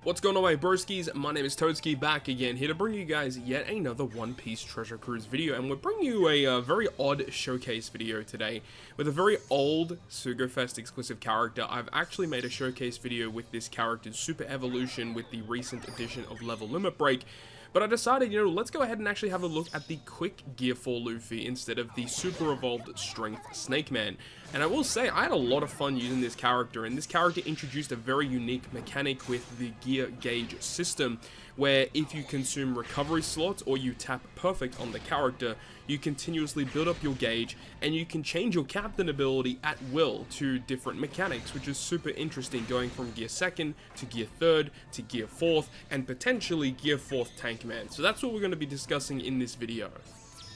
What's going on, my broskiis? My name is Toadskii, back again, here to bring you guys yet another One Piece Treasure Cruise video, and we're bringing you a very odd showcase video today with a very old Sugofest exclusive character. I've actually made a showcase video with this character's super evolution with the recent edition of Level Limit Break, but I decided, let's go ahead and actually have a look at the quick Gear 4 Luffy instead of the super evolved Strength Snake Man. And I will say, I had a lot of fun using this character, and this character introduced a very unique mechanic with the gear gauge system, where if you consume recovery slots or you tap perfect on the character, you continuously build up your gauge, and you can change your captain ability at will to different mechanics, which is super interesting, going from Gear 2nd to Gear 3rd to Gear 4th, and potentially Gear 4th Tank Man. So that's what we're going to be discussing in this video.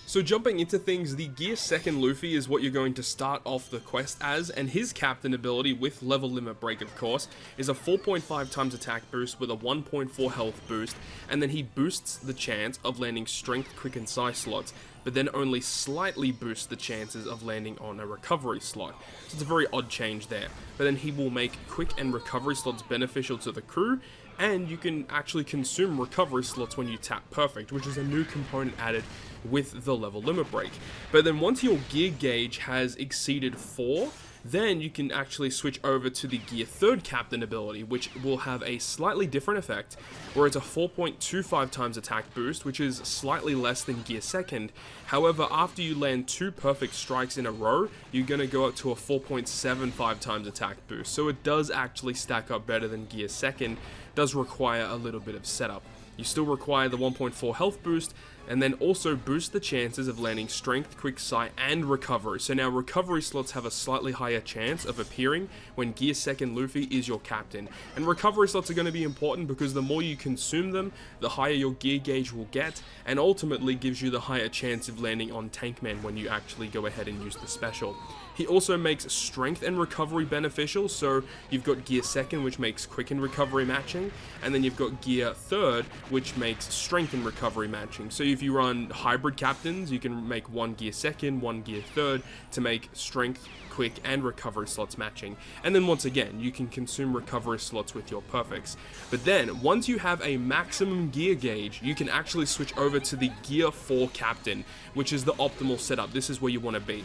So jumping into things, the Gear 2nd Luffy is what you're going to start off the quest as, and his captain ability, with Level Limit Break of course, is a 4.5 times attack boost with a 1.4 health boost, and then he boosts the chance of landing Strength, Quick, and Psi slots, but then only slightly boosts the chances of landing on a recovery slot. So it's a very odd change there. But then he will make Quick and Recovery slots beneficial to the crew, and you can actually consume recovery slots when you tap perfect, which is a new component added with the Level Limit Break. But then once your gear gauge has exceeded 4, then you can actually switch over to the Gear 3rd captain ability, which will have a slightly different effect, where it's a 4.25 times attack boost, which is slightly less than Gear 2nd. However, after you land 2 perfect strikes in a row, you're going to go up to a 4.75 times attack boost. So it does actually stack up better than Gear 2nd, does require a little bit of setup. You still require the 1.4 health boost, and then also boost the chances of landing Strength, Quick, Psi, and Recovery. So now recovery slots have a slightly higher chance of appearing when Gear 2nd Luffy is your captain. And recovery slots are going to be important because the more you consume them, the higher your gear gauge will get, and ultimately gives you the higher chance of landing on Tank Man when you actually go ahead and use the special. He also makes Strength and Recovery beneficial, so you've got Gear 2nd, which makes Quick and Recovery matching, and then you've got Gear 3rd, which makes Strength and Recovery matching. So if you run hybrid captains, you can make one Gear 2nd, one Gear 3rd to make Strength, Quick, and Recovery slots matching. And then once again, you can consume recovery slots with your perfects. But then, once you have a maximum gear gauge, you can actually switch over to the Gear 4 captain, which is the optimal setup. This is where you want to be.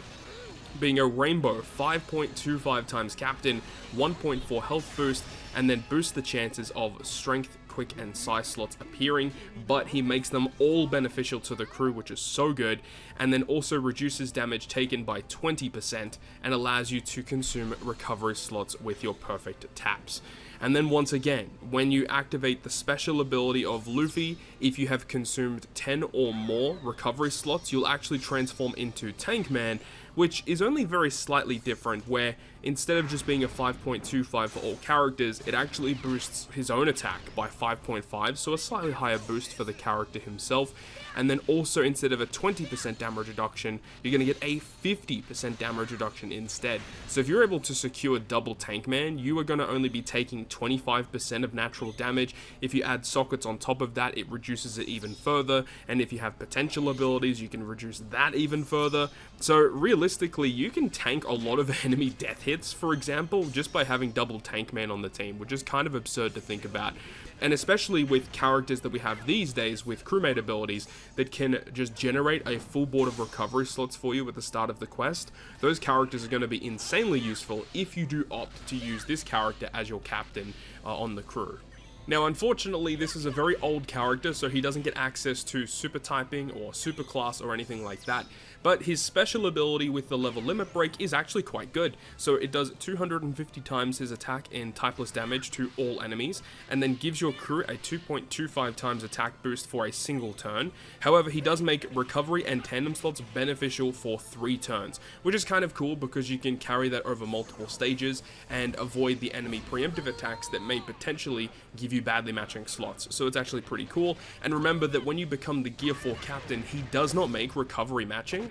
Being a rainbow 5.25 times captain, 1.4 health boost, and then boost the chances of Strength, Quick, and Psi slots appearing, but he makes them all beneficial to the crew, which is so good, and then also reduces damage taken by 20% and allows you to consume recovery slots with your perfect taps. And then once again, when you activate the special ability of Luffy, if you have consumed 10 or more recovery slots, you'll actually transform into Tank Man, which is only very slightly different, where instead of just being a 5.25 for all characters, it actually boosts his own attack by 5.5, so a slightly higher boost for the character himself. And then also, instead of a 20% damage reduction, you're going to get a 50% damage reduction instead. So if you're able to secure double Tank Man, you are going to only be taking 25% of natural damage. If you add sockets on top of that, it reduces it even further. And if you have potential abilities, you can reduce that even further. So realistically, you can tank a lot of enemy death hits, for example, just by having double Tank Man on the team, which is kind of absurd to think about. And especially with characters that we have these days with crewmate abilities that can just generate a full board of recovery slots for you at the start of the quest, those characters are going to be insanely useful if you do opt to use this character as your captain on the crew. Now, unfortunately, this is a very old character, so he doesn't get access to super typing or super class or anything like that, but his special ability with the Level Limit Break is actually quite good. So it does 250 times his attack in typeless damage to all enemies, and then gives your crew a 2.25 times attack boost for a single turn. However, he does make recovery and tandem slots beneficial for 3 turns, which is kind of cool because you can carry that over multiple stages and avoid the enemy preemptive attacks that may potentially give you badly matching slots. So it's actually pretty cool. And remember that when you become the Gear 4 captain, he does not make recovery matching,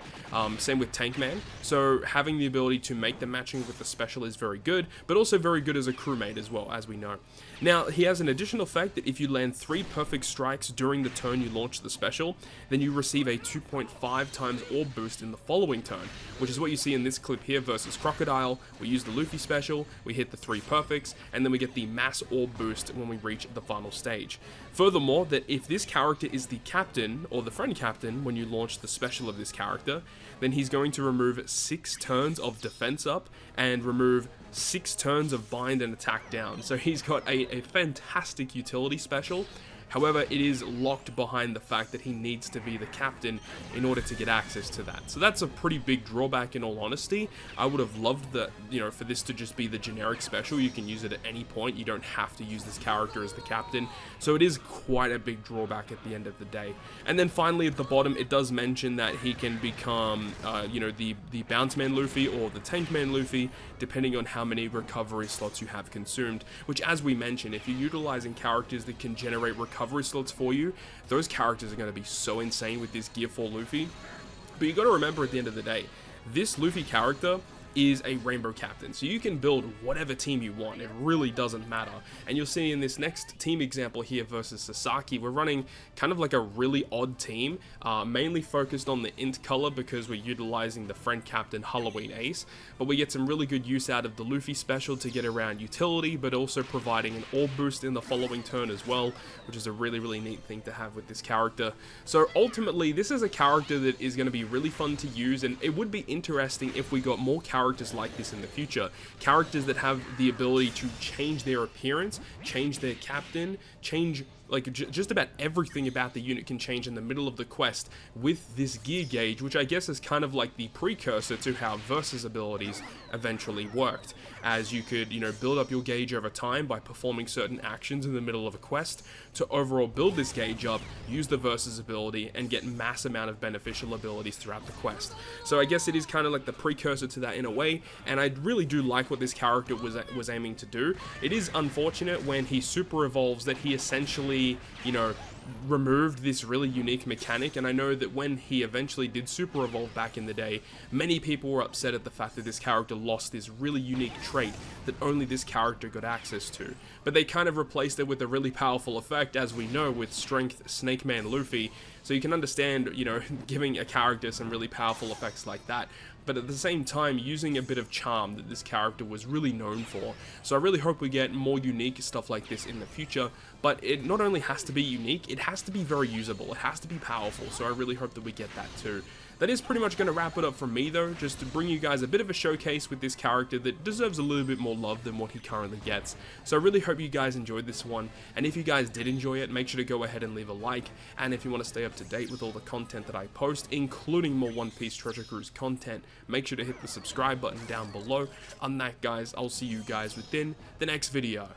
Same with Tank Man. So having the ability to make the matching with the special is very good, but also very good as a crewmate as well, as we know. Now, he has an additional effect that if you land 3 perfect strikes during the turn you launch the special, then you receive a 2.5 times orb boost in the following turn, which is what you see in this clip here versus Crocodile. We use the Luffy special, we hit the 3 perfects, and then we get the mass orb boost when we reach the final stage. Furthermore, that if this character is the captain, or the friend captain, when you launch the special of this character, then he's going to remove 6 turns of defense up, and remove 6 turns of bind and attack down. So he's got a fantastic utility special. However, it is locked behind the fact that he needs to be the captain in order to get access to that. So that's a pretty big drawback in all honesty. I would have loved that, for this to just be the generic special. You can use it at any point. You don't have to use this character as the captain. So it is quite a big drawback at the end of the day. And then finally at the bottom, it does mention that he can become, the Bounce Man Luffy or the Tank Man Luffy, depending on how many recovery slots you have consumed. Which, as we mentioned, if you're utilizing characters that can generate recovery slots for you, those characters are going to be so insane with this Gear 4 Luffy. But you got to remember at the end of the day, this Luffy character is a rainbow captain, so you can build whatever team you want. It really doesn't matter. And you'll see in this next team example here versus Sasaki, we're running kind of like a really odd team, mainly focused on the int color because we're utilizing the friend captain Halloween Ace, but we get some really good use out of the Luffy special to get around utility, but also providing an orb boost in the following turn as well, which is a really neat thing to have with this character. So ultimately, this is a character that is going to be really fun to use, and it would be interesting if we got more characters like this in the future. Characters that have the ability to change their appearance, change their captain, change just about everything about the unit can change in the middle of the quest with this gear gauge, which I guess is kind of like the precursor to how Versus abilities eventually worked, as you could, build up your gauge over time by performing certain actions in the middle of a quest to overall build this gauge up, use the Versus ability, and get mass amount of beneficial abilities throughout the quest. So I guess it is kind of like the precursor to that in a way, and I really do like what this character was aiming to do. It is unfortunate when he super evolves that he essentially, removed this really unique mechanic, and I know that when he eventually did super evolve back in the day, many people were upset at the fact that this character lost this really unique trait that only this character got access to. But they kind of replaced it with a really powerful effect, as we know, with Strength Snake Man Luffy. So you can understand, giving a character some really powerful effects like that, but at the same time using a bit of charm that this character was really known for. So I really hope we get more unique stuff like this in the future, but it not only has to be unique, it has to be very usable, it has to be powerful, so I really hope that we get that too. That is pretty much going to wrap it up from me though, just to bring you guys a bit of a showcase with this character that deserves a little bit more love than what he currently gets. So I really hope you guys enjoyed this one, and if you guys did enjoy it, make sure to go ahead and leave a like, and if you want to stay up to date with all the content that I post, including more One Piece Treasure Cruise content, make sure to hit the subscribe button down below. On that guys, I'll see you guys within the next video.